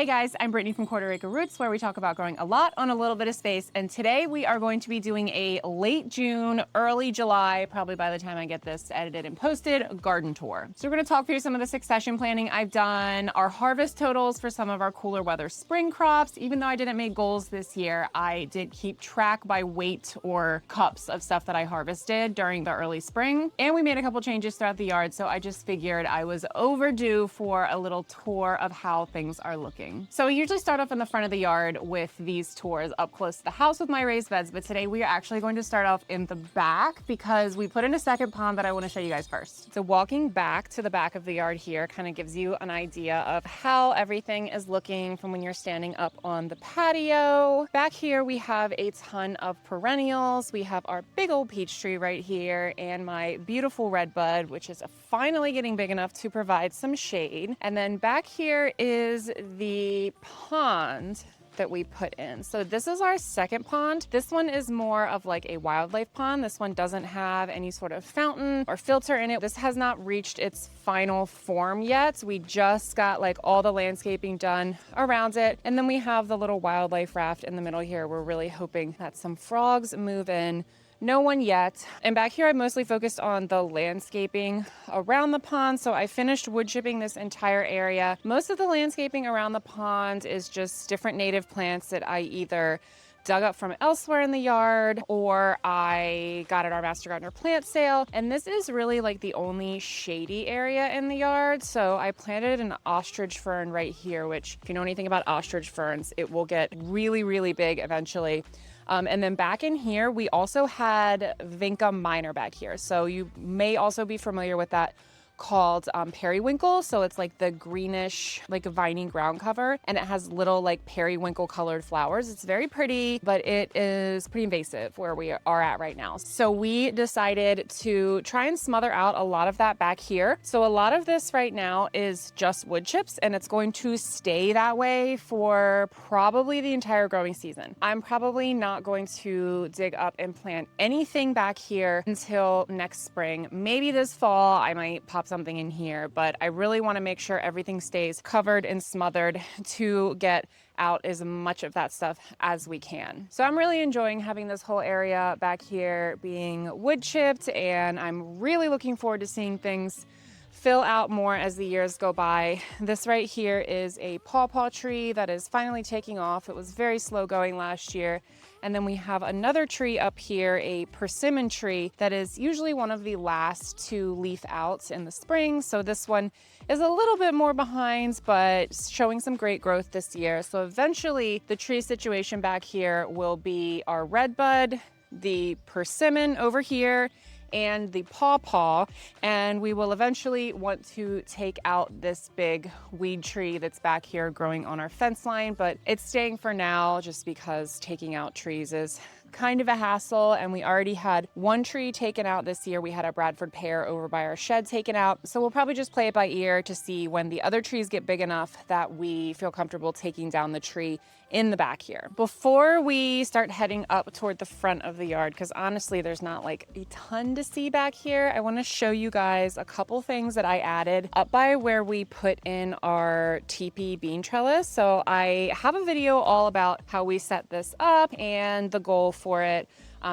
Hey guys, I'm Brittany from Quarter-Acre Roots, where we talk about growing a lot on a little bit of space. And today we are going to be doing a late June, early July, probably by the time I get this edited and posted, garden tour. So we're gonna talk through some of the succession planning I've done, our harvest totals for some of our cooler weather spring crops. Even though I didn't make goals this year, I did keep track by weight or cups of stuff that I harvested during the early spring. And we made a couple changes throughout the yard, so I just figured I was overdue for a little tour of how things are looking. So we usually start off in the front of the yard with these tours up close to the house with my raised beds, but today we are actually going to start off in the back because we put in a second pond that I want to show you guys first. So walking back to the back of the yard here kind of gives you an idea of how everything is looking from when you're standing up on the patio. Back here we have a ton of perennials. We have our big old peach tree right here and my beautiful red bud, which is finally getting big enough to provide some shade. And then back here is the pond that we put in. So this is our second pond. This one is more of like a wildlife pond. This one doesn't have any sort of fountain or filter in it. This has not reached its final form yet. We just got like all the landscaping done around it. And then we have the little wildlife raft in the middle here. We're really hoping that some frogs move in. No one yet. And back here, I mostly focused on the landscaping around the pond. So I finished wood chipping this entire area. Most of the landscaping around the pond is just different native plants that I either dug up from elsewhere in the yard or I got at our Master Gardener plant sale. And this is really like the only shady area in the yard. So I planted an ostrich fern right here, which if you know anything about ostrich ferns, it will get really, really big eventually. And then back in here, we also had Vinca minor back here. So you may also be familiar with that, called periwinkle. So it's like the greenish, like a viney ground cover, and it has little like periwinkle colored flowers. It's very pretty, but it is pretty invasive where we are at right now. So we decided to try and smother out a lot of that back here. So a lot of this right now is just wood chips, and it's going to stay that way for probably the entire growing season. I'm probably not going to dig up and plant anything back here until next spring. Maybe this fall I might pop something in here, but I really want to make sure everything stays covered and smothered to get out as much of that stuff as we can. So I'm really enjoying having this whole area back here being wood chipped, and I'm really looking forward to seeing things fill out more as the years go by. This right here is a pawpaw tree that is finally taking off. It was very slow going last year. And then we have another tree up here, a persimmon tree that is usually one of the last to leaf out in the spring. So this one is a little bit more behind, but showing some great growth this year. So eventually the tree situation back here will be our red bud, the persimmon over here, and the pawpaw, and we will eventually want to take out this big weed tree that's back here growing on our fence line, but it's staying for now just because taking out trees is kind of a hassle, and we already had one tree taken out this year. We had a Bradford pear over by our shed taken out, so we'll probably just play it by ear to see when the other trees get big enough that we feel comfortable taking down the tree in the back here. Before we start heading up toward the front of the yard, because honestly there's not like a ton to see back here, I want to show you guys a couple things that I added up by where we put in our teepee bean trellis. So I have a video all about how we set this up and the goal for it.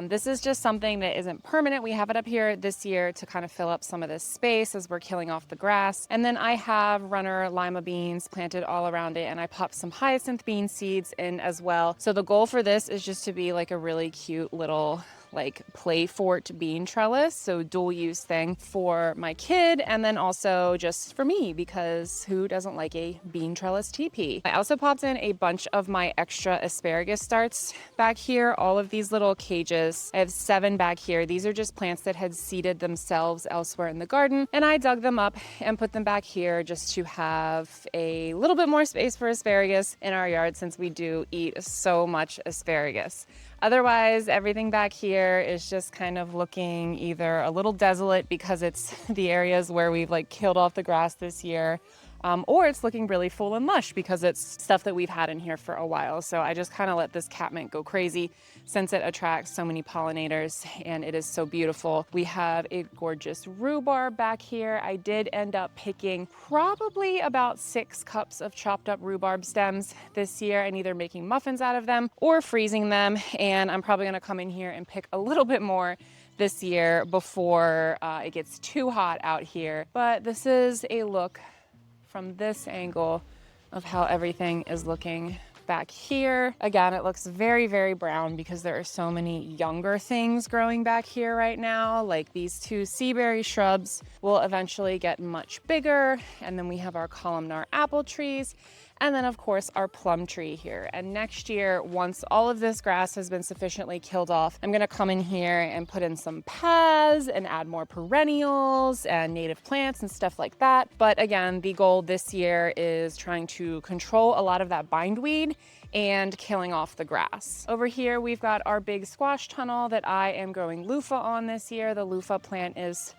This is just something that isn't permanent. We have it up here this year to kind of fill up some of this space as we're killing off the grass. And then I have runner lima beans planted all around it, and I popped some hyacinth bean seeds in as well. So the goal for this is just to be like a really cute little like play fort bean trellis, so dual use thing for my kid and then also just for me, because who doesn't like a bean trellis teepee? I also popped in a bunch of my extra asparagus starts back here, all of these little cages. I have 7 back here. These are just plants that had seeded themselves elsewhere in the garden, and I dug them up and put them back here just to have a little bit more space for asparagus in our yard since we do eat so much asparagus. Otherwise, everything back here is just kind of looking either a little desolate because it's the areas where we've like killed off the grass this year, or it's looking really full and lush because it's stuff that we've had in here for a while. So I just kind of let this catmint go crazy since it attracts so many pollinators and it is so beautiful. We have a gorgeous rhubarb back here. I did end up picking probably about 6 cups of chopped up rhubarb stems this year and either making muffins out of them or freezing them. And I'm probably gonna come in here and pick a little bit more this year before it gets too hot out here. But this is a look from this angle of how everything is looking back here. Again, it looks very, very brown because there are so many younger things growing back here right now. Like these 2 seaberry shrubs will eventually get much bigger. And then we have our columnar apple trees. And then of course our plum tree here. And next year, once all of this grass has been sufficiently killed off, I'm gonna come in here and put in some paths and add more perennials and native plants and stuff like that. But again, the goal this year is trying to control a lot of that bindweed and killing off the grass. Over here, we've got our big squash tunnel that I am growing loofah on this year. The loofah plant is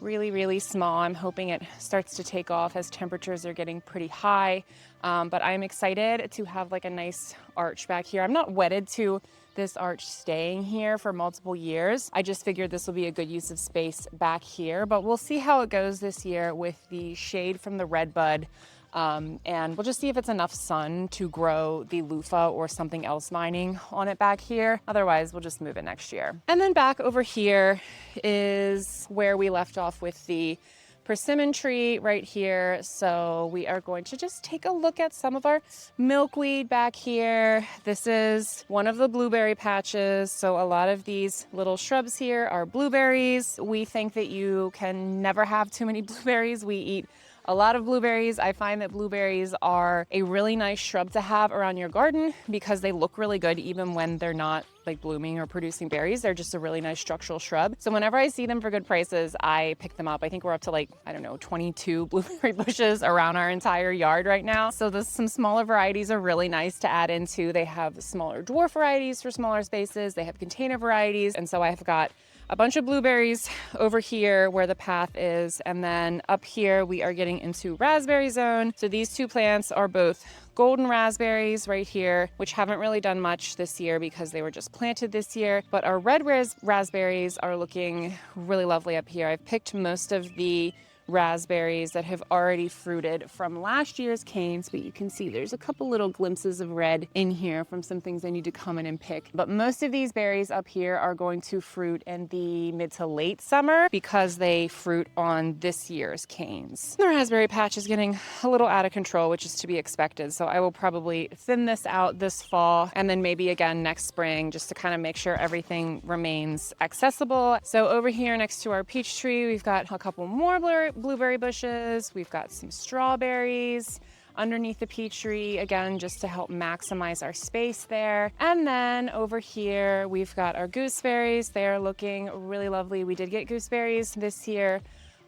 really, really small. I'm hoping it starts to take off as temperatures are getting pretty high. But I'm excited to have like a nice arch back here. I'm not wedded to this arch staying here for multiple years. I just figured this will be a good use of space back here, but we'll see how it goes this year with the shade from the redbud. And we'll just see if it's enough sun to grow the loofah or something else vining on it back here. Otherwise, we'll just move it next year. And then back over here is where we left off with the persimmon tree right here. So we are going to just take a look at some of our milkweed back here. This is one of the blueberry patches. So a lot of these little shrubs here are blueberries. We think that you can never have too many blueberries. We eat a lot of blueberries. I find that blueberries are a really nice shrub to have around your garden because they look really good even when they're not like blooming or producing berries. They're just a really nice structural shrub. So whenever I see them for good prices, I pick them up. I think we're up to like, I don't know, 22 blueberry bushes around our entire yard right now. So some smaller varieties are really nice to add into. They have smaller dwarf varieties for smaller spaces. They have container varieties. And so I have got a bunch of blueberries over here where the path is. And then up here, we are getting into raspberry zone. So these 2 plants are both golden raspberries right here, which haven't really done much this year because they were just planted this year. But our red raspberries are looking really lovely up here. I've picked most of the raspberries that have already fruited from last year's canes, but you can see there's a couple little glimpses of red in here from some things I need to come in and pick. But most of these berries up here are going to fruit in the mid to late summer because they fruit on this year's canes. The raspberry patch is getting a little out of control, which is to be expected. So I will probably thin this out this fall and then maybe again next spring just to kind of make sure everything remains accessible. So over here next to our peach tree, we've got a couple more blueberry bushes. We've got some strawberries underneath the peach tree, again, just to help maximize our space there. And then over here, we've got our gooseberries. They're looking really lovely. We did get gooseberries this year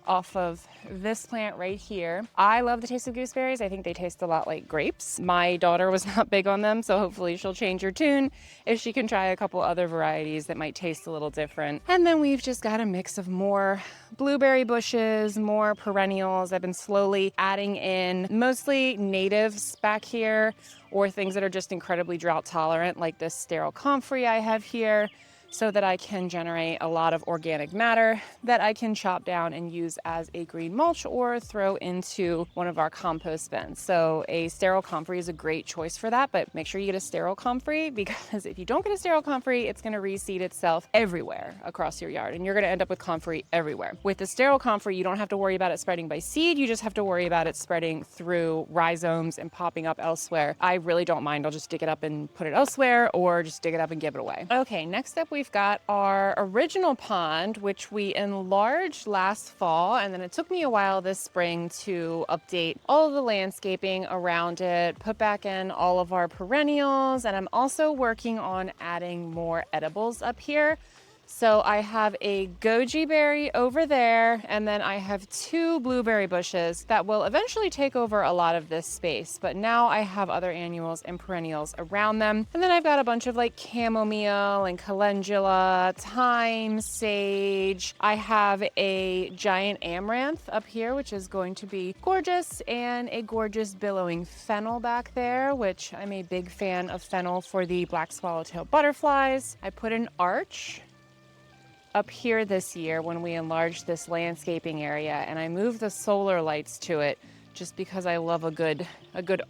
off of this plant right here. I love the taste of gooseberries. I think they taste a lot like grapes. My daughter was not big on them, so hopefully she'll change her tune if she can try a couple other varieties that might taste a little different. And then we've just got a mix of more blueberry bushes, more perennials. I've been slowly adding in mostly natives back here or things that are just incredibly drought tolerant, like this sterile comfrey I have here, so that I can generate a lot of organic matter that I can chop down and use as a green mulch or throw into one of our compost bins. So a sterile comfrey is a great choice for that, but make sure you get a sterile comfrey because if you don't get a sterile comfrey, it's gonna reseed itself everywhere across your yard and you're gonna end up with comfrey everywhere. With the sterile comfrey, you don't have to worry about it spreading by seed, you just have to worry about it spreading through rhizomes and popping up elsewhere. I really don't mind, I'll just dig it up and put it elsewhere or just dig it up and give it away. Okay, next up we've got our original pond, which we enlarged last fall, and then it took me a while this spring to update all of the landscaping around it, put back in all of our perennials, and I'm also working on adding more edibles up here. So I have a goji berry over there, and then I have 2 blueberry bushes that will eventually take over a lot of this space. But now I have other annuals and perennials around them. And then I've got a bunch of like chamomile and calendula, thyme, sage. I have a giant amaranth up here, which is going to be gorgeous, and a gorgeous billowing fennel back there, which I'm a big fan of fennel for the black swallowtail butterflies. I put an arch up here this year when we enlarged this landscaping area, and I moved the solar lights to it just because I love a good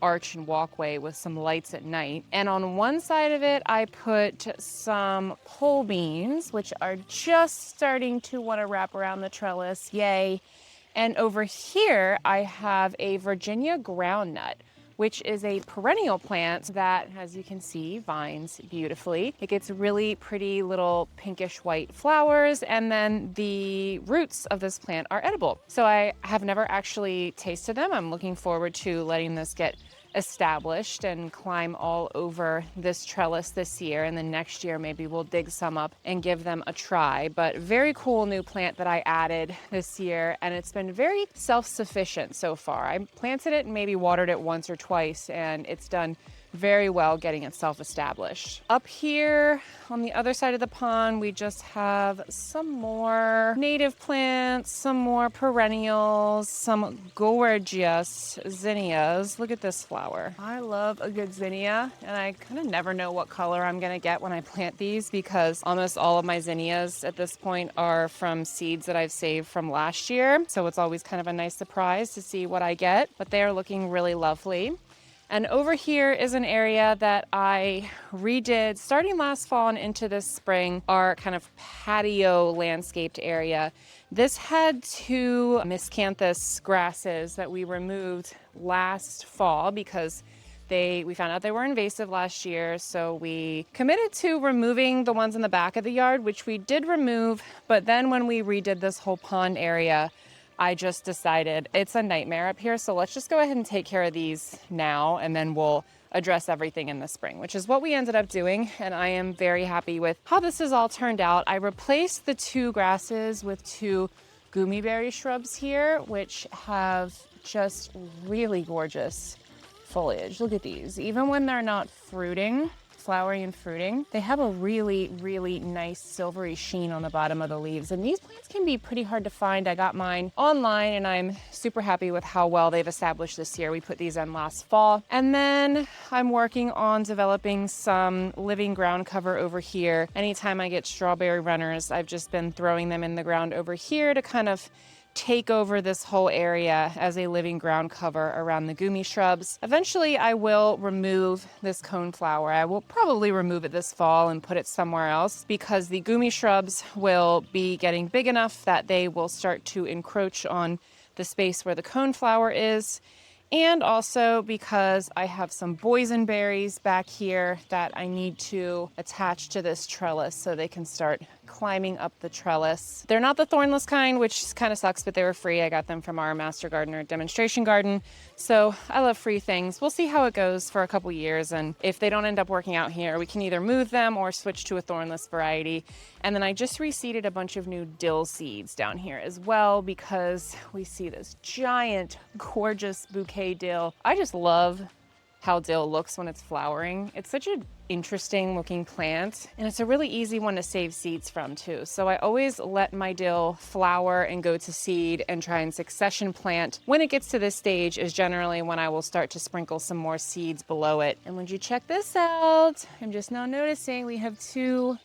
arch and walkway with some lights at night. And on one side of it, I put some pole beans, which are just starting to want to wrap around the trellis. Yay. And over here, I have a Virginia groundnut, which is a perennial plant that, as you can see, vines beautifully. It gets really pretty little pinkish white flowers, and then the roots of this plant are edible. So I have never actually tasted them. I'm looking forward to letting this get established and climb all over this trellis this year, and then next year maybe we'll dig some up and give them a try. But very cool new plant that I added this year, and it's been very self-sufficient so far. I planted it and maybe watered it once or twice, and it's done very well getting itself established. Up here on the other side of the pond, we just have some more native plants, some more perennials, some gorgeous zinnias. Look at this flower. I love a good zinnia, and I kind of never know what color I'm gonna get when I plant these, because almost all of my zinnias at this point are from seeds that I've saved from last year. So it's always kind of a nice surprise to see what I get, but they are looking really lovely. And over here is an area that I redid starting last fall and into this spring, our kind of patio landscaped area. This had 2 miscanthus grasses that we removed last fall because we found out they were invasive last year. So we committed to removing the ones in the back of the yard, which we did remove. But then when we redid this whole pond area, I just decided it's a nightmare up here, so let's just go ahead and take care of these now, and then we'll address everything in the spring, which is what we ended up doing, and I am very happy with how this has all turned out. I replaced the 2 grasses with 2 goumyberry shrubs here, which have just really gorgeous foliage. Look at these. Even when they're not flowering and fruiting, they have a really, really nice silvery sheen on the bottom of the leaves. And these plants can be pretty hard to find. I got mine online, and I'm super happy with how well they've established this year. We put these in last fall. And then I'm working on developing some living ground cover over here. Anytime I get strawberry runners, I've just been throwing them in the ground over here to kind of take over this whole area as a living ground cover around the goumi shrubs. Eventually, I will remove this coneflower. I will probably remove it this fall and put it somewhere else, because the goumi shrubs will be getting big enough that they will start to encroach on the space where the coneflower is. And also because I have some boysenberries back here that I need to attach to this trellis so they can start climbing up the trellis. They're not the thornless kind, which kind of sucks, but they were free. I got them from our Master Gardener demonstration garden. So I love free things. We'll see how it goes for a couple years, and if they don't end up working out here, we can either move them or switch to a thornless variety. And then I just reseeded a bunch of new dill seeds down here as well, because we see this giant, gorgeous bouquet dill. I just love how dill looks when it's flowering. It's such an interesting looking plant, and it's a really easy one to save seeds from too. So I always let my dill flower and go to seed and try and succession plant. When it gets to this stage is generally when I will start to sprinkle some more seeds below it. And when you check this out, I'm just now noticing we have 2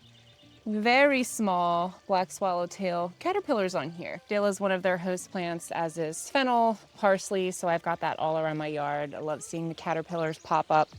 very small black swallowtail caterpillars on here. Dill is one of their host plants, as is fennel, parsley, so I've got that all around my yard. I love seeing the caterpillars pop up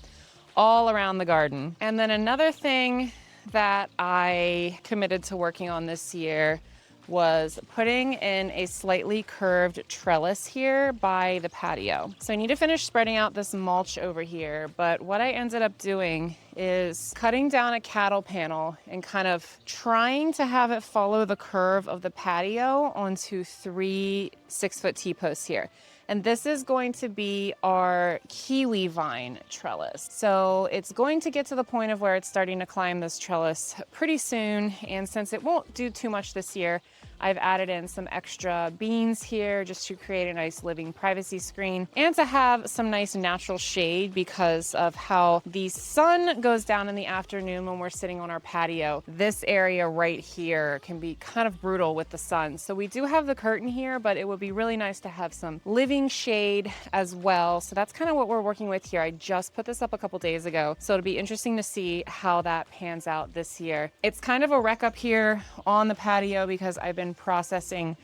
all around the garden. And then another thing that I committed to working on this year was putting in a slightly curved trellis here by the patio. So I need to finish spreading out this mulch over here, but what I ended up doing is cutting down a cattle panel and kind of trying to have it follow the curve of the patio onto 3 6-foot T-posts here. And this is going to be our kiwi vine trellis. So it's going to get to the point of where it's starting to climb this trellis pretty soon. And since it won't do too much this year, I've added in some extra beans here just to create a nice living privacy screen and to have some nice natural shade because of how the sun goes down in the afternoon when we're sitting on our patio. This area right here can be kind of brutal with the sun. So we do have the curtain here, but it would be really nice to have some living shade as well. So that's kind of what we're working with here. I just put this up a couple days ago, so it'll be interesting to see how that pans out this year. It's kind of a wreck up here on the patio because I've been processing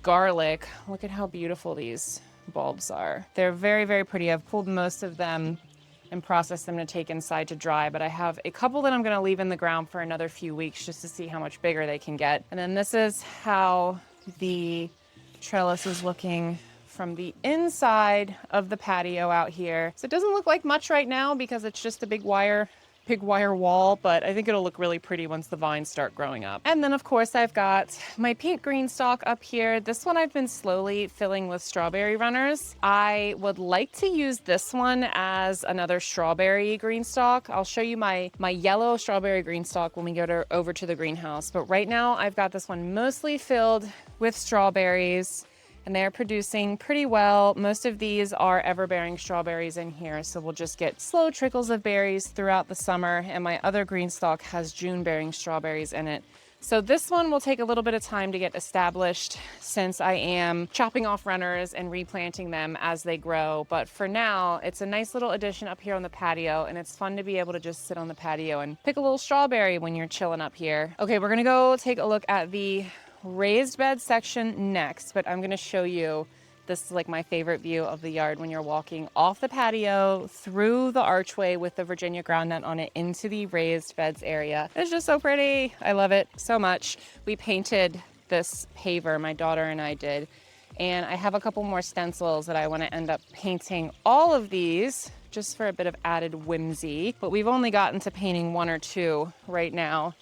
garlic. Look at how beautiful these bulbs are. They're very, very pretty. I've pulled most of them and processed them to take inside to dry, but I have a couple that I'm going to leave in the ground for another few weeks just to see how much bigger they can get. And then this is how the trellis is looking from the inside of the patio out here. So it doesn't look like much right now because it's just a big wire wall, but I think it'll look really pretty once the vines start growing up. And then of course I've got my pink GreenStalk up here. This one I've been slowly filling with strawberry runners. I would like to use this one as another strawberry GreenStalk. I'll show you my yellow strawberry GreenStalk when we go over to the greenhouse. But right now I've got this one mostly filled with strawberries, and they're producing pretty well. Most of these are ever-bearing strawberries in here, so we'll just get slow trickles of berries throughout the summer, and my other GreenStalk has June-bearing strawberries in it. So this one will take a little bit of time to get established since I am chopping off runners and replanting them as they grow. But for now, it's a nice little addition up here on the patio, and it's fun to be able to just sit on the patio and pick a little strawberry when you're chilling up here. Okay, we're gonna go take a look at the raised bed section next, but I'm going to show you, this is like my favorite view of the yard when you're walking off the patio through the archway with the Virginia groundnut on it into the raised beds area. It's just so pretty. I love it so much. We painted this paver, my daughter and I did, and I have a couple more stencils that I want to end up painting all of these just for a bit of added whimsy, but we've only gotten to painting one or two right now.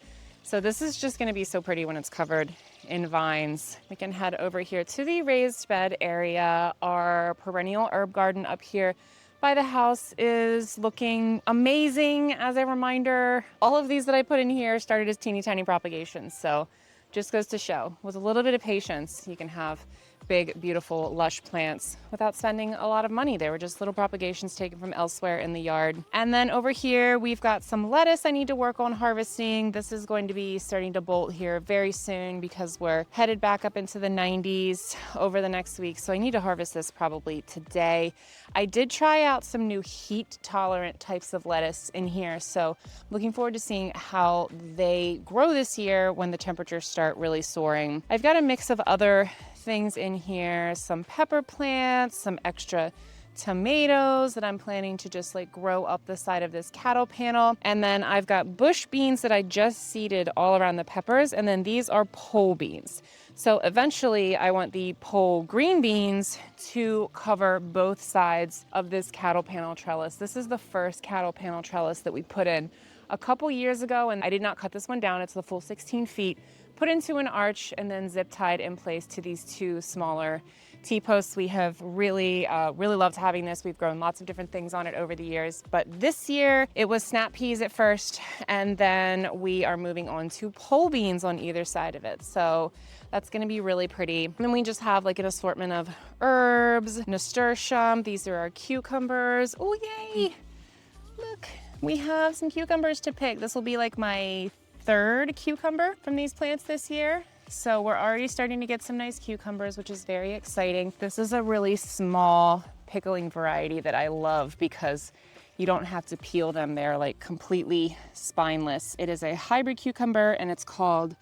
So this is just going to be so pretty when it's covered in vines. We can head over here to the raised bed area. Our perennial herb garden up here by the house is looking amazing. As a reminder, all of these that I put in here started as teeny tiny propagations. So just goes to show, with a little bit of patience, you can have big, beautiful, lush plants without spending a lot of money. They were just little propagations taken from elsewhere in the yard. And then over here, we've got some lettuce I need to work on harvesting. This is going to be starting to bolt here very soon because we're headed back up into the 90s over the next week. So I need to harvest this probably today. I did try out some new heat tolerant types of lettuce in here. So looking forward to seeing how they grow this year when the temperatures start really soaring. I've got a mix of other things in here, some pepper plants, some extra tomatoes that I'm planning to just like grow up the side of this cattle panel. And then I've got bush beans that I just seeded all around the peppers. And then these are pole beans. So eventually I want the pole green beans to cover both sides of this cattle panel trellis. This is the first cattle panel trellis that we put in a couple years ago, and I did not cut this one down. It's the full 16 feet. Put into an arch and then zip tied in place to these two smaller T-posts. We have really loved having this. We've grown lots of different things on it over the years, but this year it was snap peas at first, and then we are moving on to pole beans on either side of it. So that's gonna be really pretty. And then we just have like an assortment of herbs, nasturtium. These are our cucumbers. Oh, yay! Look, we have some cucumbers to pick. This will be like my third cucumber from these plants this year. So we're already starting to get some nice cucumbers, which is very exciting. This is a really small pickling variety that I love because you don't have to peel them. They're like completely spineless. It is a hybrid cucumber and it's called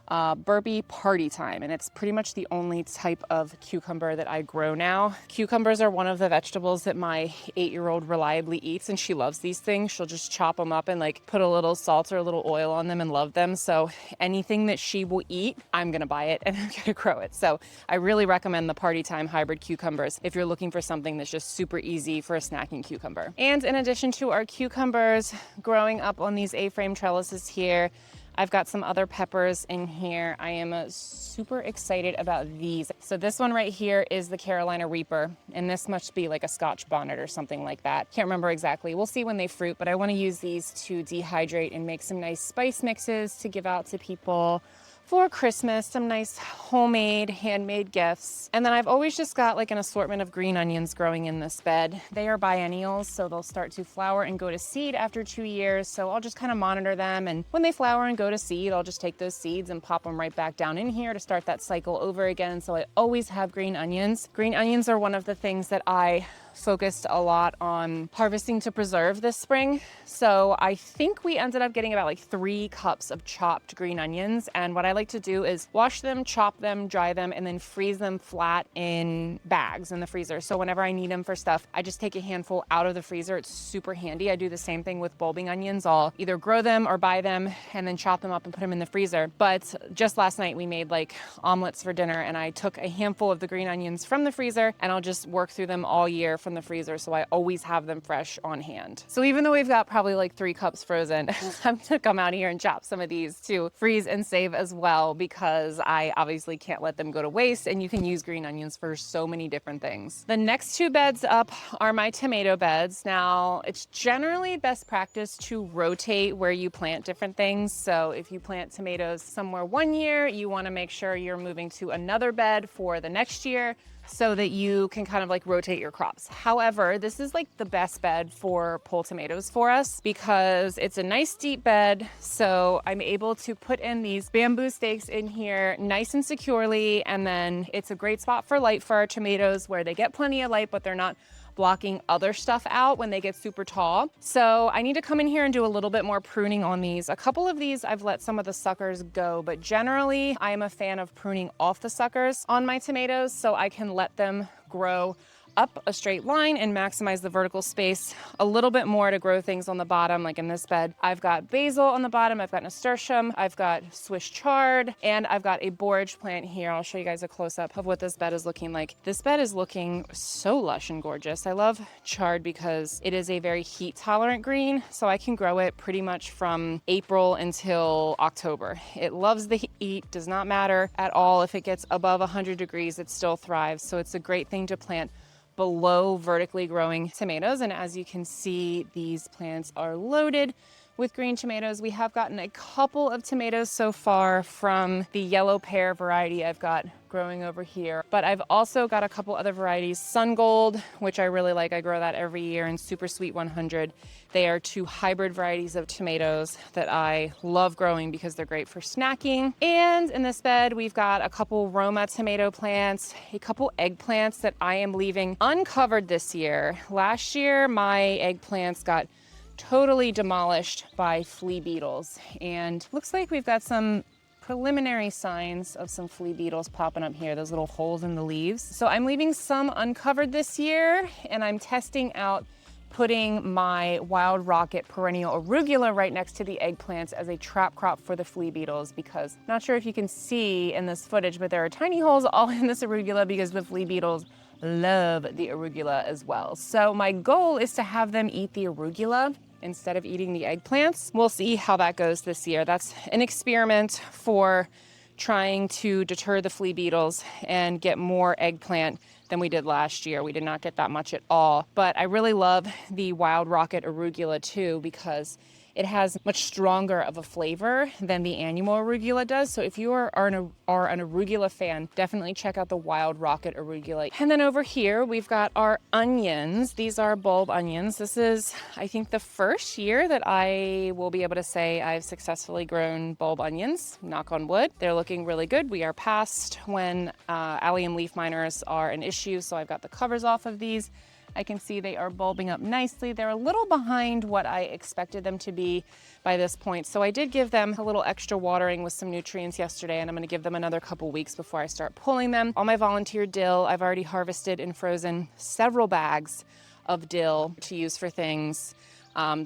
Burby Party Time, and it's pretty much the only type of cucumber that I grow now. Cucumbers are one of the vegetables that my 8-year-old reliably eats, and she loves these things. She'll just chop them up and like put a little salt or a little oil on them and love them. So anything that she will eat, I'm gonna buy it and I'm gonna grow it. So I really recommend the Party Time hybrid cucumbers if you're looking for something that's just super easy for a snacking cucumber. And in addition to our cucumbers growing up on these A-frame trellises here, I've got some other peppers in here. I am super excited about these. So this one right here is the Carolina Reaper, and this must be like a Scotch bonnet or something like that. Can't remember exactly. We'll see when they fruit, but I want to use these to dehydrate and make some nice spice mixes to give out to people for Christmas, some nice homemade, handmade gifts. And then I've always just got like an assortment of green onions growing in this bed. They are biennials, so they'll start to flower and go to seed after 2 years. So I'll just kind of monitor them. And when they flower and go to seed, I'll just take those seeds and pop them right back down in here to start that cycle over again. So I always have green onions. Green onions are one of the things that I focused a lot on harvesting to preserve this spring. So I think we ended up getting about like 3 cups of chopped green onions. And what I like to do is wash them, chop them, dry them, and then freeze them flat in bags in the freezer. So whenever I need them for stuff, I just take a handful out of the freezer. It's super handy. I do the same thing with bulbing onions. I'll either grow them or buy them and then chop them up and put them in the freezer. But just last night we made like omelets for dinner, and I took a handful of the green onions from the freezer, and I'll just work through them all year from the freezer, so I always have them fresh on hand. So even though we've got probably like 3 cups frozen, I'm gonna come out here and chop some of these to freeze and save as well, because I obviously can't let them go to waste, and you can use green onions for so many different things. The next 2 beds up are my tomato beds. Now, it's generally best practice to rotate where you plant different things. So if you plant tomatoes somewhere one year, you wanna make sure you're moving to another bed for the next year, so that you can kind of like rotate your crops. However, this is like the best bed for pole tomatoes for us because it's a nice deep bed. So I'm able to put in these bamboo stakes in here nice and securely. And then it's a great spot for light for our tomatoes where they get plenty of light, but they're not blocking other stuff out when they get super tall. So I need to come in here and do a little bit more pruning on these. A couple of these I've let some of the suckers go, but generally I am a fan of pruning off the suckers on my tomatoes so I can let them grow up a straight line and maximize the vertical space a little bit more to grow things on the bottom. Like in this bed, I've got basil on the bottom, I've got nasturtium, I've got Swiss chard, and I've got a borage plant here. I'll show you guys a close-up of what this bed is looking like. This bed is looking so lush and gorgeous. I love chard because it is a very heat-tolerant green, so I can grow it pretty much from April until October. It loves the heat, does not matter at all. If it gets above 100 degrees, it still thrives, so it's a great thing to plant below vertically growing tomatoes. And as you can see, these plants are loaded with green tomatoes. We have gotten a couple of tomatoes so far from the yellow pear variety I've got growing over here, but I've also got a couple other varieties. Sun Gold, which I really like, I grow that every year, and Super Sweet 100. They are 2 hybrid varieties of tomatoes that I love growing because they're great for snacking. And in this bed, we've got a couple Roma tomato plants, a couple eggplants that I am leaving uncovered this year. Last year, my eggplants got totally demolished by flea beetles, and looks like we've got some preliminary signs of some flea beetles popping up here, those little holes in the leaves. So I'm leaving some uncovered this year, and I'm testing out putting my Wild Rocket perennial arugula right next to the eggplants as a trap crop for the flea beetles, because not sure if you can see in this footage, but there are tiny holes all in this arugula because the flea beetles love the arugula as well. So my goal is to have them eat the arugula instead of eating the eggplants. We'll see how that goes this year. That's an experiment for trying to deter the flea beetles and get more eggplant than we did last year. We did not get that much at all, but I really love the Wild Rocket arugula too because it has much stronger of a flavor than the annual arugula does. So if you are an arugula fan, definitely check out the Wild Rocket arugula. And then over here, we've got our onions. These are bulb onions. This is, I think, the first year that I will be able to say I've successfully grown bulb onions, knock on wood. They're looking really good. We are past when allium leaf miners are an issue, so I've got the covers off of these. I can see they are bulbing up nicely. They're a little behind what I expected them to be by this point. So I did give them a little extra watering with some nutrients yesterday, and I'm gonna give them another couple weeks before I start pulling them. All my volunteer dill, I've already harvested and frozen several bags of dill to use for things.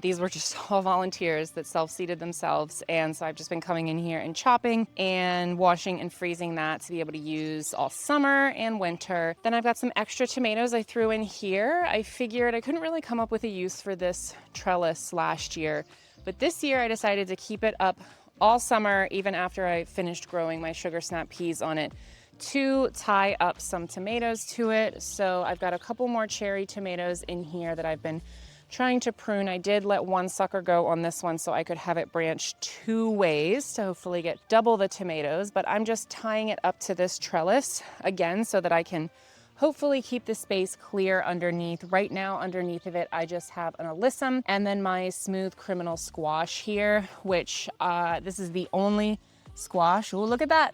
These were just all volunteers that self-seeded themselves, and so I've just been coming in here and chopping and washing and freezing that to be able to use all summer and winter. Then I've got some extra tomatoes I threw in here. I figured I couldn't really come up with a use for this trellis last year, but this year I decided to keep it up all summer, even after I finished growing my sugar snap peas on it, to tie up some tomatoes to it. So I've got a couple more cherry tomatoes in here that I've been trying to prune. I did let one sucker go on this one so I could have it branch 2 ways to hopefully get double the tomatoes, but I'm just tying it up to this trellis again so that I can hopefully keep the space clear underneath. Right now, underneath of it, I just have an alyssum and then my smooth criminal squash here, which this is the only squash. Oh, look at that.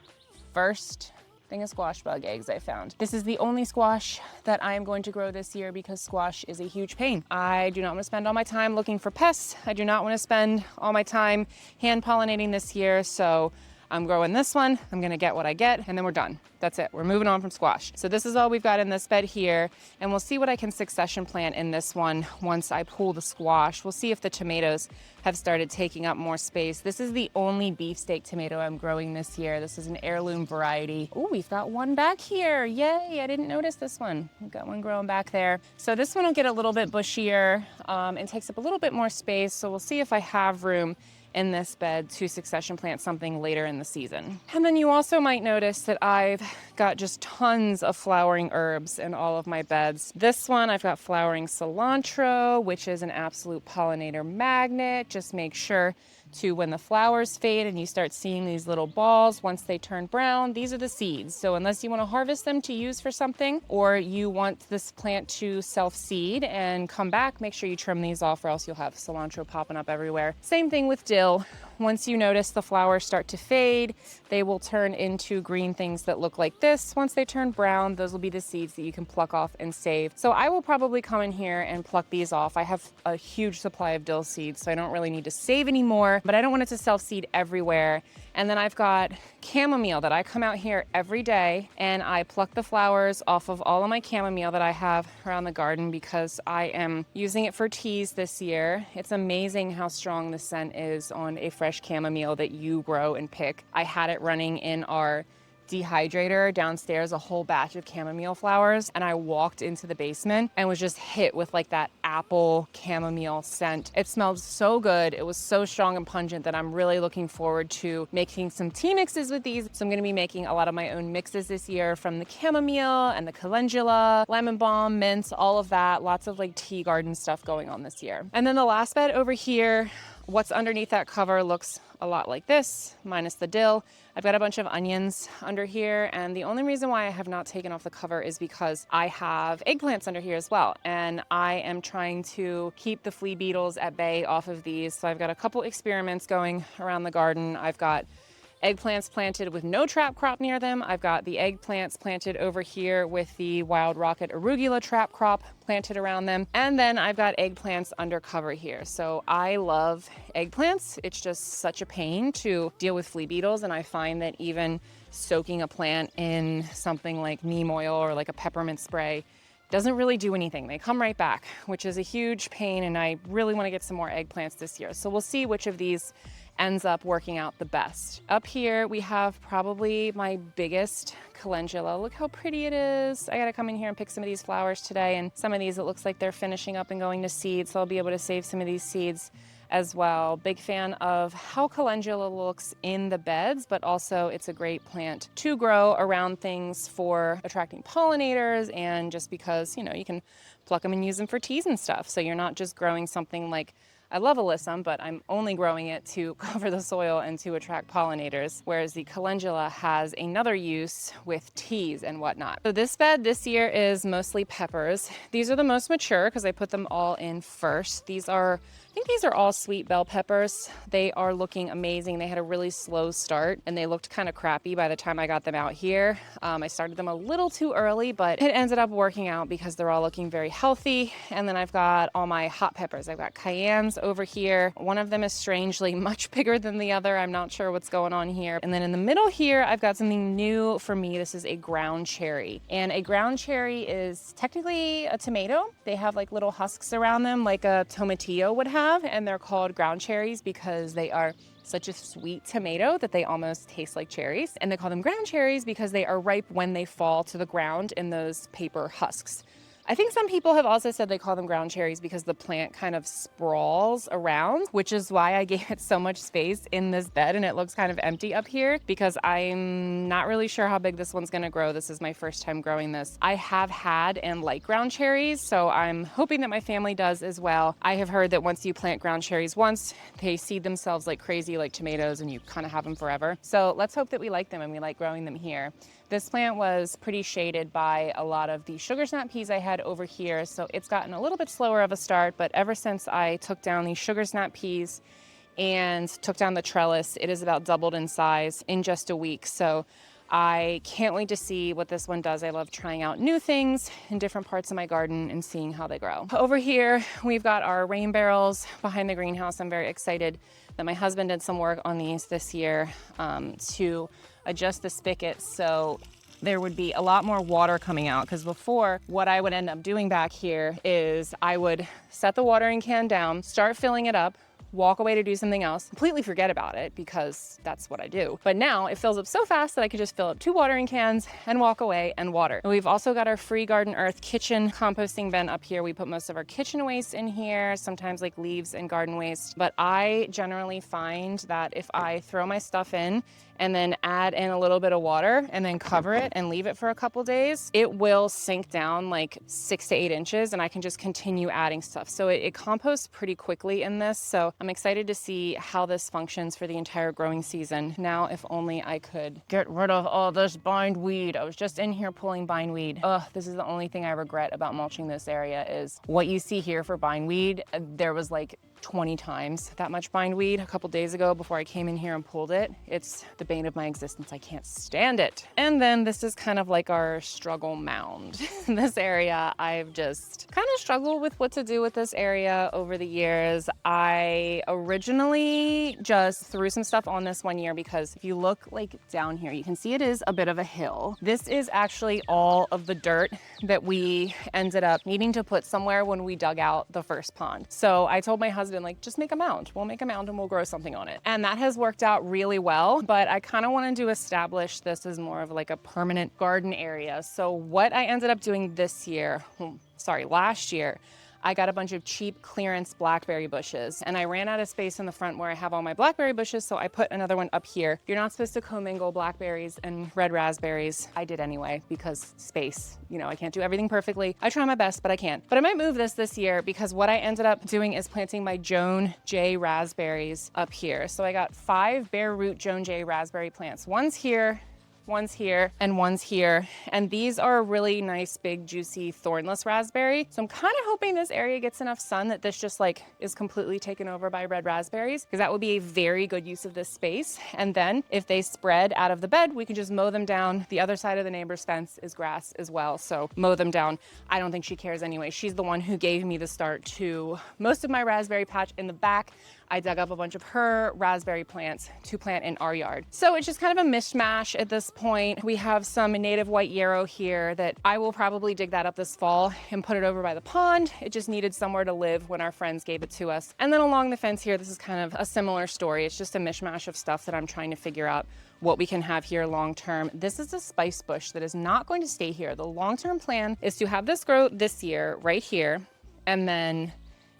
First thing of squash bug eggs I found. This is the only squash that I am going to grow this year because squash is a huge pain. I do not want to spend all my time looking for pests. I do not want to spend all my time hand pollinating this year. So I'm growing this one, I'm gonna get what I get, and then we're done. That's it, we're moving on from squash. So this is all we've got in this bed here, and we'll see what I can succession plant in this one once I pull the squash. We'll see if the tomatoes have started taking up more space. This is the only beefsteak tomato I'm growing this year. This is an heirloom variety. Oh, we've got one back here, yay, I didn't notice this one. We've got one growing back there. So this one will get a little bit bushier and takes up a little bit more space, so we'll see if I have room in this bed to succession plant something later in the season. And then you also might notice that I've got just tons of flowering herbs in all of my beds. This one, I've got flowering cilantro, which is an absolute pollinator magnet. Just make sure to, when the flowers fade and you start seeing these little balls, once they turn brown, these are the seeds. So unless you want to harvest them to use for something, or you want this plant to self-seed and come back, make sure you trim these off or else you'll have cilantro popping up everywhere. Same thing with dill. Once you notice the flowers start to fade, they will turn into green things that look like this. Once they turn brown, those will be the seeds that you can pluck off and save. So I will probably come in here and pluck these off. I have a huge supply of dill seeds, so I don't really need to save anymore, but I don't want it to self-seed everywhere. And then I've got chamomile that I come out here every day and I pluck the flowers off of all of my chamomile that I have around the garden because I am using it for teas this year. It's amazing how strong the scent is on a fresh chamomile that you grow and pick. I had it running in our dehydrator downstairs, a whole batch of chamomile flowers, and I walked into the basement and was just hit with like that apple chamomile scent. It smelled so good. It was so strong and pungent that I'm really looking forward to making some tea mixes with these. So I'm going to be making a lot of my own mixes this year from the chamomile and the calendula, lemon balm, mint, all of that. Lots of like tea garden stuff going on this year. And then the last bed over here, what's underneath that cover looks a lot like this, minus the dill. I've got a bunch of onions under here, and the only reason why I have not taken off the cover is because I have eggplants under here as well, and I am trying to keep the flea beetles at bay off of these. So I've got a couple experiments going around the garden. I've got eggplants planted with no trap crop near them. I've got the eggplants planted over here with the wild rocket arugula trap crop planted around them. And then I've got eggplants under cover here. So I love eggplants. It's just such a pain to deal with flea beetles. And I find that even soaking a plant in something like neem oil or like a peppermint spray doesn't really do anything. They come right back, which is a huge pain. And I really want to get some more eggplants this year. So we'll see which of these ends up working out the best. Up here, we have probably my biggest calendula. Look how pretty it is. I gotta come in here and pick some of these flowers today, and some of these, it looks like they're finishing up and going to seed, so I'll be able to save some of these seeds as well. Big fan of how calendula looks in the beds, but also it's a great plant to grow around things for attracting pollinators, and just because, you know, you can pluck them and use them for teas and stuff. So you're not just growing something like, I love alyssum, but I'm only growing it to cover the soil and to attract pollinators, whereas the calendula has another use with teas and whatnot. So this bed this year is mostly peppers. These are the most mature because I put them all in first. I think these are all sweet bell peppers. They are looking amazing. They had a really slow start and they looked kind of crappy by the time I got them out here. I started them a little too early, but it ended up working out because they're all looking very healthy. And then I've got all my hot peppers. I've got cayennes over here. One of them is strangely much bigger than the other. I'm not sure what's going on here. And then in the middle here, I've got something new for me. This is a ground cherry. And a ground cherry is technically a tomato. They have like little husks around them like a tomatillo would have. And they're called ground cherries because they are such a sweet tomato that they almost taste like cherries. And they call them ground cherries because they are ripe when they fall to the ground in those paper husks. I think some people have also said they call them ground cherries because the plant kind of sprawls around, which is why I gave it so much space in this bed and it looks kind of empty up here because I'm not really sure how big this one's gonna grow. This is my first time growing this. I have had and like ground cherries, so I'm hoping that my family does as well. I have heard that once you plant ground cherries once, they seed themselves like crazy, like tomatoes, and you kind of have them forever. So let's hope that we like them and we like growing them here. This plant was pretty shaded by a lot of the sugar snap peas I had over here, so it's gotten a little bit slower of a start, but ever since I took down these sugar snap peas and took down the trellis, it has about doubled in size in just a week. So I can't wait to see what this one does. I love trying out new things in different parts of my garden and seeing how they grow. Over here, we've got our rain barrels behind the greenhouse. I'm very excited that my husband did some work on these this year to adjust the spigots so there would be a lot more water coming out, because before, what I would end up doing back here is I would set the watering can down, start filling it up, walk away to do something else, completely forget about it because that's what I do. But now it fills up so fast that I could just fill up 2 watering cans and walk away and water. And we've also got our free Garden Earth kitchen composting bin up here. We put most of our kitchen waste in here, sometimes like leaves and garden waste. But I generally find that if I throw my stuff in and then add in a little bit of water and then cover it and leave it for a couple days, it will sink down like 6 to 8 inches and I can just continue adding stuff. So it composts pretty quickly in this. So I'm excited to see how this functions for the entire growing season. Now, if only I could get rid of all this bindweed. I was just in here pulling bindweed. Ugh, this is the only thing I regret about mulching this area is what you see here for bindweed. There was like 20 times that much bindweed a couple days ago before I came in here and pulled it. It's the bane of my existence. I can't stand it. And then this is kind of like our struggle mound. In this area, I've just kind of struggled with what to do with this area over the years. I originally just threw some stuff on this one year because if you look like down here, you can see it is a bit of a hill. This is actually all of the dirt that we ended up needing to put somewhere when we dug out the first pond. So I told my husband, like, just make a mound. We'll make a mound and we'll grow something on it. And that has worked out really well, but I kind of wanted to establish this as more of like a permanent garden area. So what I ended up doing this year, last year, I got a bunch of cheap clearance blackberry bushes and I ran out of space in the front where I have all my blackberry bushes. So I put another one up here. You're not supposed to commingle blackberries and red raspberries. I did anyway because space, you know, I can't do everything perfectly. I try my best, but I can't. But I might move this year because what I ended up doing is planting my Joan J raspberries up here. So I got 5 bare root Joan J raspberry plants. One's here, and one's here. And these are a really nice, big, juicy, thornless raspberry. So I'm kind of hoping this area gets enough sun that this just like is completely taken over by red raspberries, because that would be a very good use of this space. And then if they spread out of the bed, we can just mow them down. The other side of the neighbor's fence is grass as well. So mow them down. I don't think she cares anyway. She's the one who gave me the start to most of my raspberry patch in the back. I dug up a bunch of her raspberry plants to plant in our yard. So it's just kind of a mishmash at this point. We have some native white yarrow here that I will probably dig that up this fall and put it over by the pond. It just needed somewhere to live when our friends gave it to us. And then along the fence here, this is kind of a similar story. It's just a mishmash of stuff that I'm trying to figure out what we can have here long term. This is a spice bush that is not going to stay here. The long-term plan is to have this grow this year right here, and then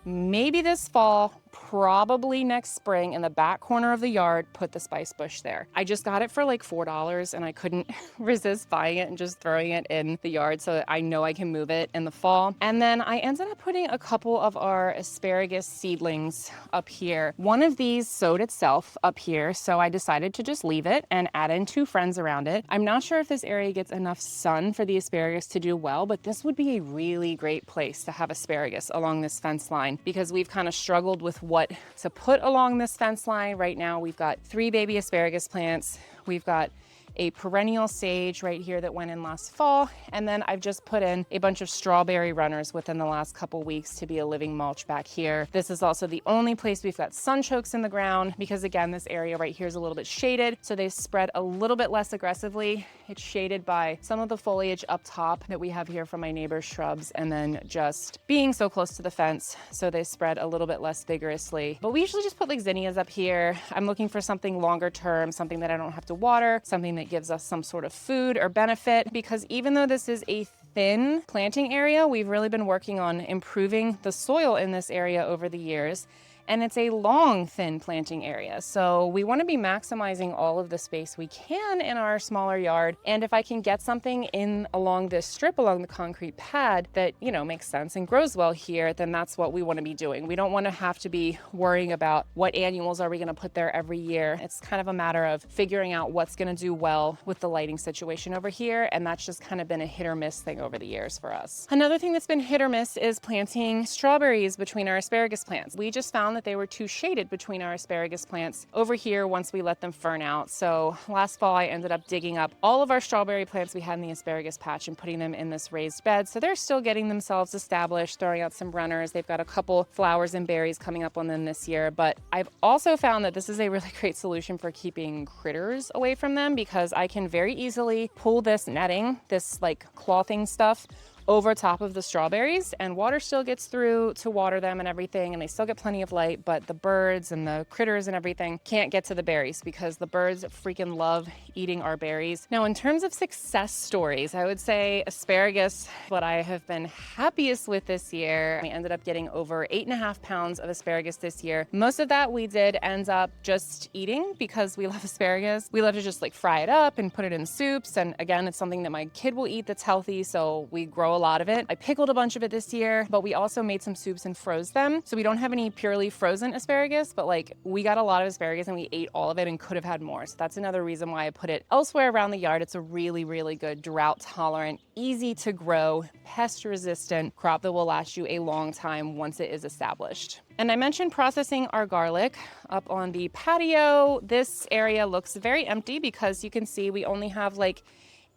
maybe this fall, probably next spring, in the back corner of the yard, put the spice bush there. I just got it for like $4 and I couldn't resist buying it and just throwing it in the yard so that I know I can move it in the fall. And then I ended up putting a couple of our asparagus seedlings up here. One of these sowed itself up here, so I decided to just leave it and add in 2 friends around it. I'm not sure if this area gets enough sun for the asparagus to do well, but this would be a really great place to have asparagus along this fence line, because we've kind of struggled with what to put along this fence line. Right now, we've got 3 baby asparagus plants. We've got a perennial sage right here that went in last fall. And then I've just put in a bunch of strawberry runners within the last couple weeks to be a living mulch back here. This is also the only place we've got sunchokes in the ground because, again, this area right here is a little bit shaded. So they spread a little bit less aggressively. It's shaded by some of the foliage up top that we have here from my neighbor's shrubs, and then just being so close to the fence, so they spread a little bit less vigorously. But we usually just put like zinnias up here. I'm looking for something longer term, something that I don't have to water, something that gives us some sort of food or benefit, because even though this is a thin planting area. We've really been working on improving the soil in this area over the years. And it's a long, thin planting area. So we want to be maximizing all of the space we can in our smaller yard. And if I can get something in along this strip, along the concrete pad that, you know, makes sense and grows well here, then that's what we want to be doing. We don't want to have to be worrying about what annuals are we going to put there every year. It's kind of a matter of figuring out what's going to do well with the lighting situation over here. And that's just kind of been a hit or miss thing over the years for us. Another thing that's been hit or miss is planting strawberries between our asparagus plants. We just found that they were too shaded between our asparagus plants over here once we let them fern out. So last fall I ended up digging up all of our strawberry plants we had in the asparagus patch and putting them in this raised bed. So they're still getting themselves established, throwing out some runners. They've got a couple flowers and berries coming up on them this year. But I've also found that this is a really great solution for keeping critters away from them, because I can very easily pull this netting, this like clothing stuff, over top of the strawberries, and water still gets through to water them and everything, and they still get plenty of light, but the birds and the critters and everything can't get to the berries because the birds freaking love eating our berries. Now, in terms of success stories, I would say asparagus, what I have been happiest with this year. We ended up getting over 8.5 pounds of asparagus this year. Most of that we did end up just eating because we love asparagus. We love to just like fry it up and put it in soups, and again, it's something that my kid will eat that's healthy, so we grow a lot of it. I pickled a bunch of it this year, but we also made some soups and froze them. So we don't have any purely frozen asparagus, but like we got a lot of asparagus and we ate all of it and could have had more. So that's another reason why I put it elsewhere around the yard. It's a really, really good drought tolerant, easy to grow, pest resistant crop that will last you a long time once it is established. And I mentioned processing our garlic up on the patio. This area looks very empty because you can see we only have like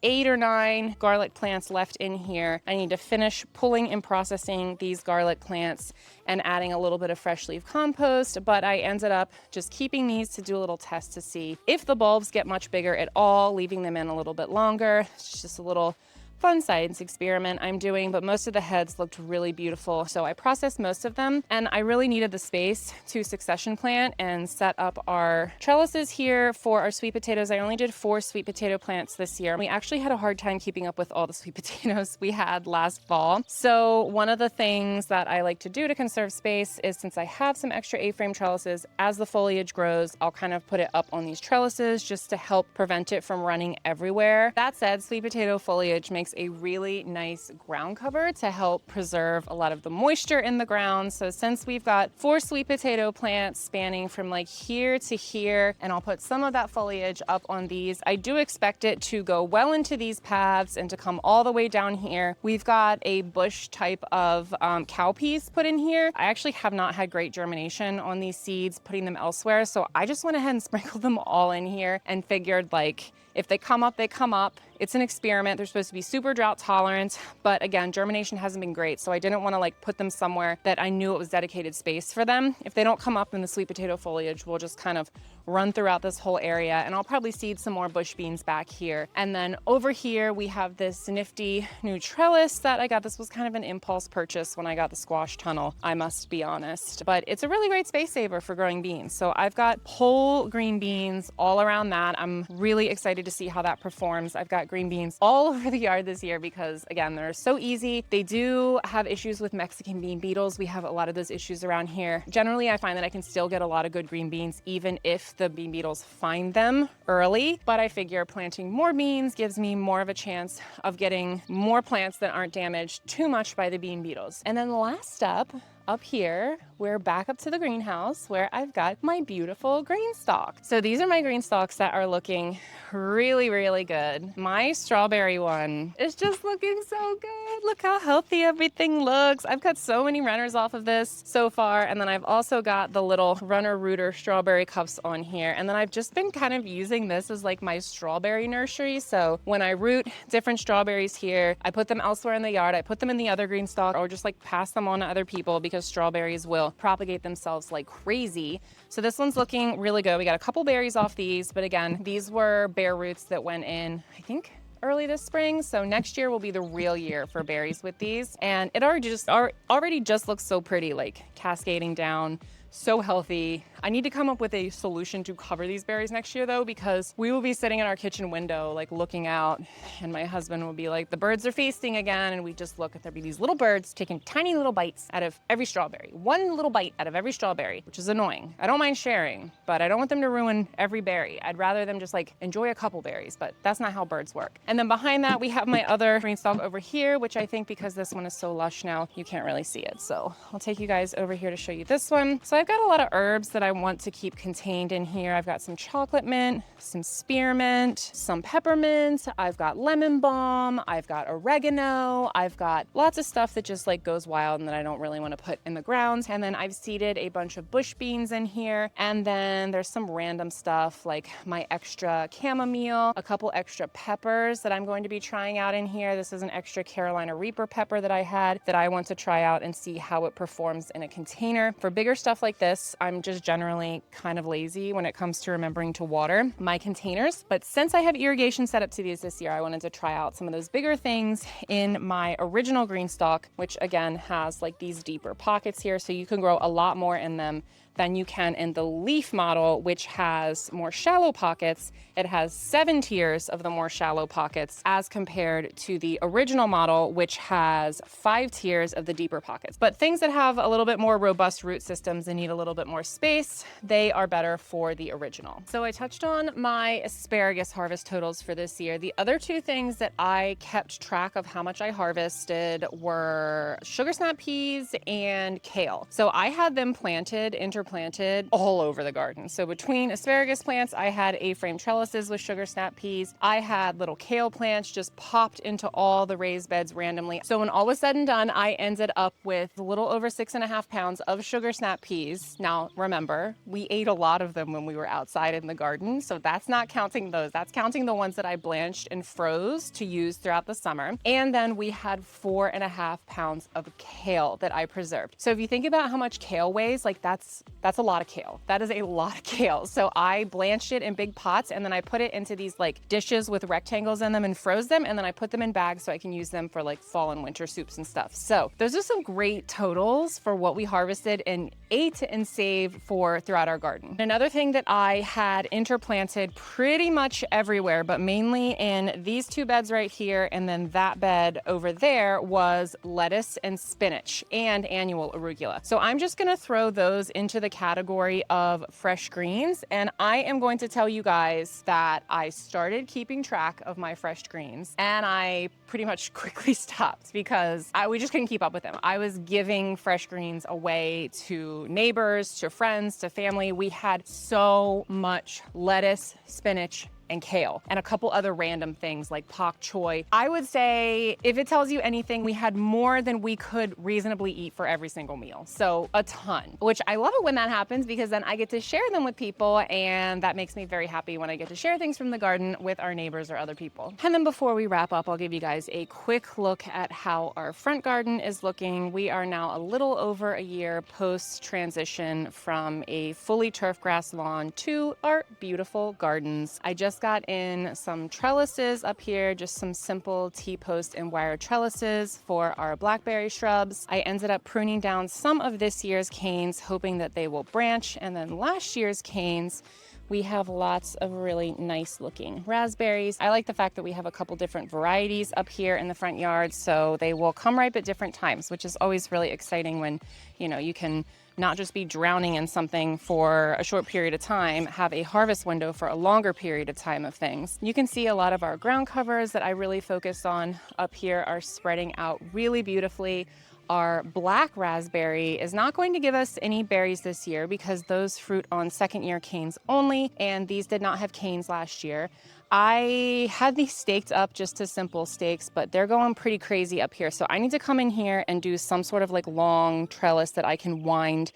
8 or 9 garlic plants left in here. I need to finish pulling and processing these garlic plants and adding a little bit of fresh leaf compost, but I ended up just keeping these to do a little test to see if the bulbs get much bigger at all, leaving them in a little bit longer. It's just a little fun science experiment I'm doing, but most of the heads looked really beautiful. So I processed most of them, and I really needed the space to succession plant and set up our trellises here for our sweet potatoes. I only did 4 sweet potato plants this year. We actually had a hard time keeping up with all the sweet potatoes we had last fall. So one of the things that I like to do to conserve space is, since I have some extra A-frame trellises, as the foliage grows, I'll kind of put it up on these trellises just to help prevent it from running everywhere. That said, sweet potato foliage makes a really nice ground cover to help preserve a lot of the moisture in the ground. So since we've got 4 sweet potato plants spanning from like here to here, and I'll put some of that foliage up on these, I do expect it to go well into these paths and to come all the way down here. We've got a bush type of cowpeas put in here. I actually have not had great germination on these seeds, putting them elsewhere. So I just went ahead and sprinkled them all in here and figured, like, if they come up, they come up. It's an experiment. They're supposed to be super drought tolerant, but again, germination hasn't been great. So I didn't want to like put them somewhere that I knew it was dedicated space for them. If they don't come up in the sweet potato foliage, we'll just kind of run throughout this whole area, and I'll probably seed some more bush beans back here. And then over here, we have this nifty new trellis that I got. This was kind of an impulse purchase when I got the squash tunnel, I must be honest, but it's a really great space saver for growing beans. So I've got whole green beans all around that. I'm really excited to see how that performs. I've got green beans all over the yard this year because, again, they're so easy. They do have issues with Mexican bean beetles. We have a lot of those issues around here. Generally, I find that I can still get a lot of good green beans even if the bean beetles find them early, but I figure planting more beans gives me more of a chance of getting more plants that aren't damaged too much by the bean beetles. And then the last step, up here, we're back up to the greenhouse where I've got my beautiful GreenStalk. So these are my GreenStalks that are looking really, really good. My strawberry one is just looking so good. Look how healthy everything looks. I've got so many runners off of this so far. And then I've also got the little runner rooter strawberry cups on here. And then I've just been kind of using this as like my strawberry nursery. So when I root different strawberries here, I put them elsewhere in the yard. I put them in the other GreenStalk, or just like pass them on to other people because strawberries will propagate themselves like crazy. So this one's looking really good. We got a couple berries off these, but again, these were bare roots that went in, I think, early this spring. So next year will be the real year for berries with these. And it already just looks so pretty, like cascading down. So healthy. I need to come up with a solution to cover these berries next year though, because we will be sitting in our kitchen window, like looking out, and my husband will be like, the birds are feasting again. And we just look at, there'll be these little birds taking tiny little bites out of every strawberry. One little bite out of every strawberry, which is annoying. I don't mind sharing, but I don't want them to ruin every berry. I'd rather them just like enjoy a couple berries, but that's not how birds work. And then behind that, we have my other GreenStalk over here, which I think because this one is so lush now, you can't really see it. So I'll take you guys over here to show you this one. So I've got a lot of herbs that I want to keep contained in here. I've got some chocolate mint, some spearmint, some peppermint. I've got lemon balm. I've got oregano. I've got lots of stuff that just like goes wild and that I don't really want to put in the ground. And then I've seeded a bunch of bush beans in here. And then there's some random stuff like my extra chamomile, a couple extra peppers that I'm going to be trying out in here. This is an extra Carolina Reaper pepper that I had that I want to try out and see how it performs in a container. For bigger stuff like this, I'm just generally kind of lazy when it comes to remembering to water my containers. But since I have irrigation set up to these this year, I wanted to try out some of those bigger things in my original GreenStalk, which again has like these deeper pockets here. So you can grow a lot more in them than you can in the leaf model, which has more shallow pockets. It has 7 tiers of the more shallow pockets as compared to the original model, which has 5 tiers of the deeper pockets. But things that have a little bit more robust root systems and need a little bit more space, they are better for the original. So I touched on my asparagus harvest totals for this year. The other 2 things that I kept track of how much I harvested were sugar snap peas and kale. So I had them interplanted all over the garden. So between asparagus plants, I had A-frame trellises with sugar snap peas. I had little kale plants just popped into all the raised beds randomly. So when all was said and done, I ended up with a little over 6.5 pounds of sugar snap peas. Now, remember, we ate a lot of them when we were outside in the garden. So that's not counting those. That's counting the ones that I blanched and froze to use throughout the summer. And then we had 4.5 pounds of kale that I preserved. So if you think about how much kale weighs, like that's a lot of kale. That is a lot of kale. So I blanched it in big pots and then I put it into these like dishes with rectangles in them and froze them. And then I put them in bags so I can use them for like fall and winter soups and stuff. So those are some great totals for what we harvested and ate and saved for throughout our garden. Another thing that I had interplanted pretty much everywhere, but mainly in these 2 beds right here and then that bed over there was lettuce and spinach and annual arugula. So I'm just gonna throw those into the category of fresh greens. And I am going to tell you guys that I started keeping track of my fresh greens and I pretty much quickly stopped because we just couldn't keep up with them. I was giving fresh greens away to neighbors, to friends, to family. We had so much lettuce, spinach, and kale, and a couple other random things like pak choi. I would say, if it tells you anything, we had more than we could reasonably eat for every single meal. So a ton, which I love it when that happens because then I get to share them with people, and that makes me very happy when I get to share things from the garden with our neighbors or other people. And then before we wrap up, I'll give you guys a quick look at how our front garden is looking. We are now a little over a year post-transition from a fully turf grass lawn to our beautiful gardens. I just got in some trellises up here, just some simple T-post and wire trellises for our blackberry shrubs. I ended up pruning down some of this year's canes, hoping that they will branch. And then last year's canes, we have lots of really nice looking raspberries. I like the fact that we have a couple different varieties up here in the front yard, so they will come ripe at different times, which is always really exciting when, you know, you can not just be drowning in something for a short period of time, have a harvest window for a longer period of time of things. You can see a lot of our ground covers that I really focused on up here are spreading out really beautifully. Our black raspberry is not going to give us any berries this year because those fruit on 2nd-year canes only, and these did not have canes last year. I had these staked up just to simple stakes, but they're going pretty crazy up here. So I need to come in here and do some sort of like long trellis that I can wind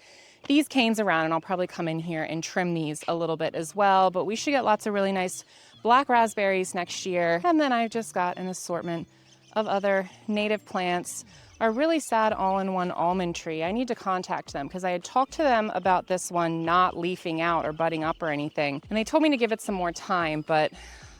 these canes around, and I'll probably come in here and trim these a little bit as well. But we should get lots of really nice black raspberries next year. And then I've just got an assortment of other native plants. A really sad all-in-one almond tree. I need to contact them because I had talked to them about this one not leafing out or budding up or anything. And they told me to give it some more time, but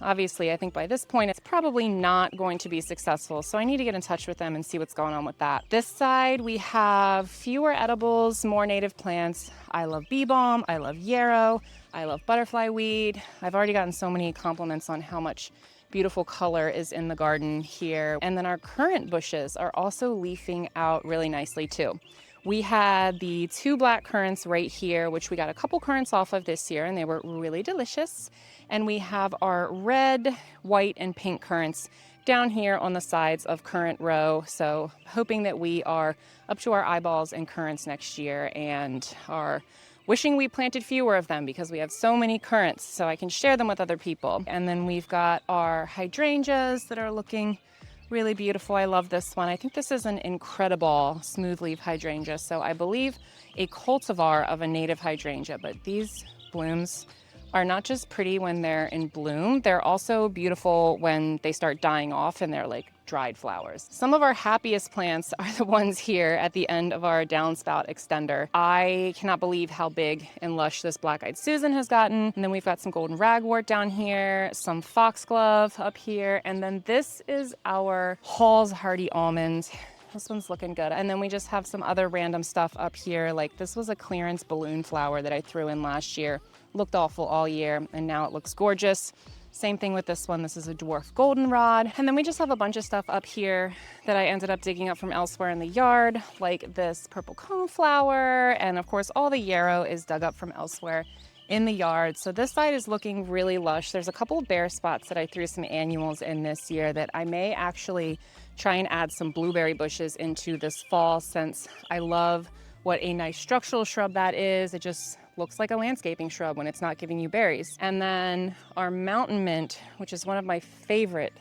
obviously I think by this point it's probably not going to be successful. So I need to get in touch with them and see what's going on with that. This side we have fewer edibles, more native plants. I love bee balm, I love yarrow, I love butterfly weed. I've already gotten so many compliments on how much beautiful color is in the garden here. And then our currant bushes are also leafing out really nicely too. We had the 2 black currants right here, which we got a couple currants off of this year, and they were really delicious. And we have our red, white, and pink currants down here on the sides of currant row. So hoping that we are up to our eyeballs in currants next year, and are wishing we planted fewer of them because we have so many currants, so I can share them with other people. And then we've got our hydrangeas that are looking really beautiful. I love this one. I think this is an incredible smooth leaf hydrangea. So I believe a cultivar of a native hydrangea, but these blooms are not just pretty when they're in bloom, they're also beautiful when they start dying off and they're like dried flowers. Some of our happiest plants are the ones here at the end of our downspout extender. I cannot believe how big and lush this black-eyed Susan has gotten. And then we've got some golden ragwort down here, some foxglove up here, and then this is our Hall's Hardy almond. This one's looking good. And then we just have some other random stuff up here. Like this was a clearance balloon flower that I threw in last year. Looked awful all year, and now it looks gorgeous. Same thing with this one. This is a dwarf goldenrod. And then we just have a bunch of stuff up here that I ended up digging up from elsewhere in the yard, like this purple coneflower. And of course, all the yarrow is dug up from elsewhere in the yard. So this side is looking really lush. There's a couple of bare spots that I threw some annuals in this year that I may actually try and add some blueberry bushes into this fall, since I love what a nice structural shrub that is. It just looks like a landscaping shrub when it's not giving you berries. And then our mountain mint, which is one of my favorite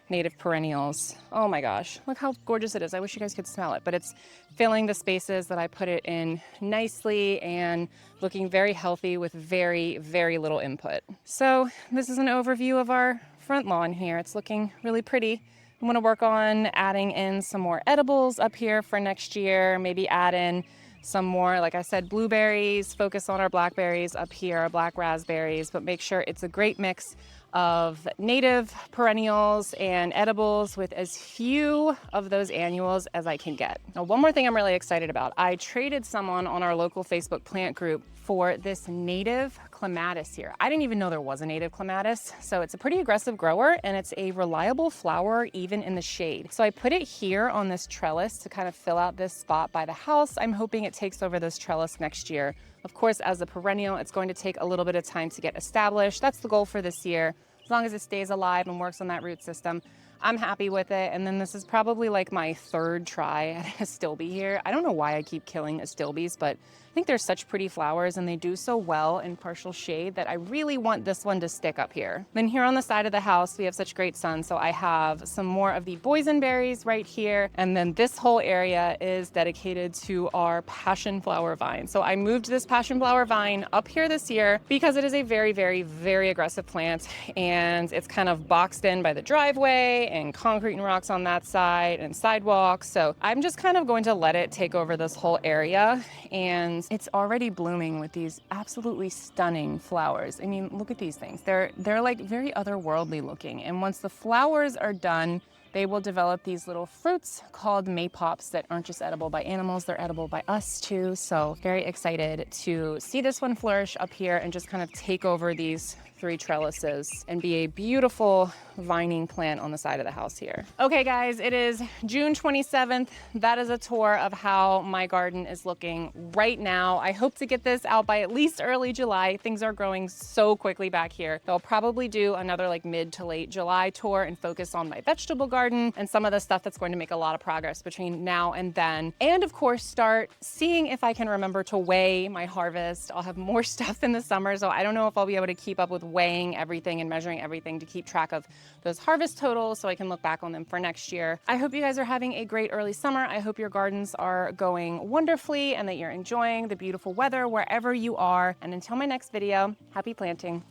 native perennials. Oh my gosh, look how gorgeous it is. I wish you guys could smell it, but it's filling the spaces that I put it in nicely and looking very healthy with very, very little input. So this is an overview of our front lawn here. It's looking really pretty. I'm gonna work on adding in some more edibles up here for next year, maybe add in some more, like I said, blueberries, focus on our blackberries up here, our black raspberries, but make sure it's a great mix of native perennials and edibles with as few of those annuals as I can get. Now, one more thing I'm really excited about. I traded someone on our local Facebook plant group for this native clematis here. I didn't even know there was a native clematis. So it's a pretty aggressive grower and it's a reliable flower even in the shade. So I put it here on this trellis to kind of fill out this spot by the house. I'm hoping it takes over this trellis next year. Of course, as a perennial, it's going to take a little bit of time to get established. That's the goal for this year. As long as it stays alive and works on that root system, I'm happy with it. And then this is probably like my 3rd try at astilbe here. I don't know why I keep killing astilbes, but I think they're such pretty flowers and they do so well in partial shade that I really want this one to stick up here. Then here on the side of the house, we have such great sun. So I have some more of the boysenberries right here. And then this whole area is dedicated to our passion flower vine. So I moved this passion flower vine up here this year because it is a very, very, very aggressive plant. And it's kind of boxed in by the driveway and concrete and rocks on that side and sidewalks. So I'm just kind of going to let it take over this whole area. And it's already blooming with these absolutely stunning flowers. I mean, look at these things. They're like very otherworldly looking. And once the flowers are done, they will develop these little fruits called maypops that aren't just edible by animals, they're edible by us too. So very excited to see this one flourish up here and just kind of take over these 3 trellises and be a beautiful vining plant on the side of the house here. Okay guys, it is June 27th. That is a tour of how my garden is looking right now. I hope to get this out by at least early July. Things are growing so quickly back here. I'll probably do another like mid to late July tour and focus on my vegetable garden and some of the stuff that's going to make a lot of progress between now and then. And of course, start seeing if I can remember to weigh my harvest. I'll have more stuff in the summer, so I don't know if I'll be able to keep up with weighing everything and measuring everything to keep track of those harvest totals so I can look back on them for next year. I hope you guys are having a great early summer. I hope your gardens are going wonderfully and that you're enjoying the beautiful weather wherever you are. And until my next video, happy planting.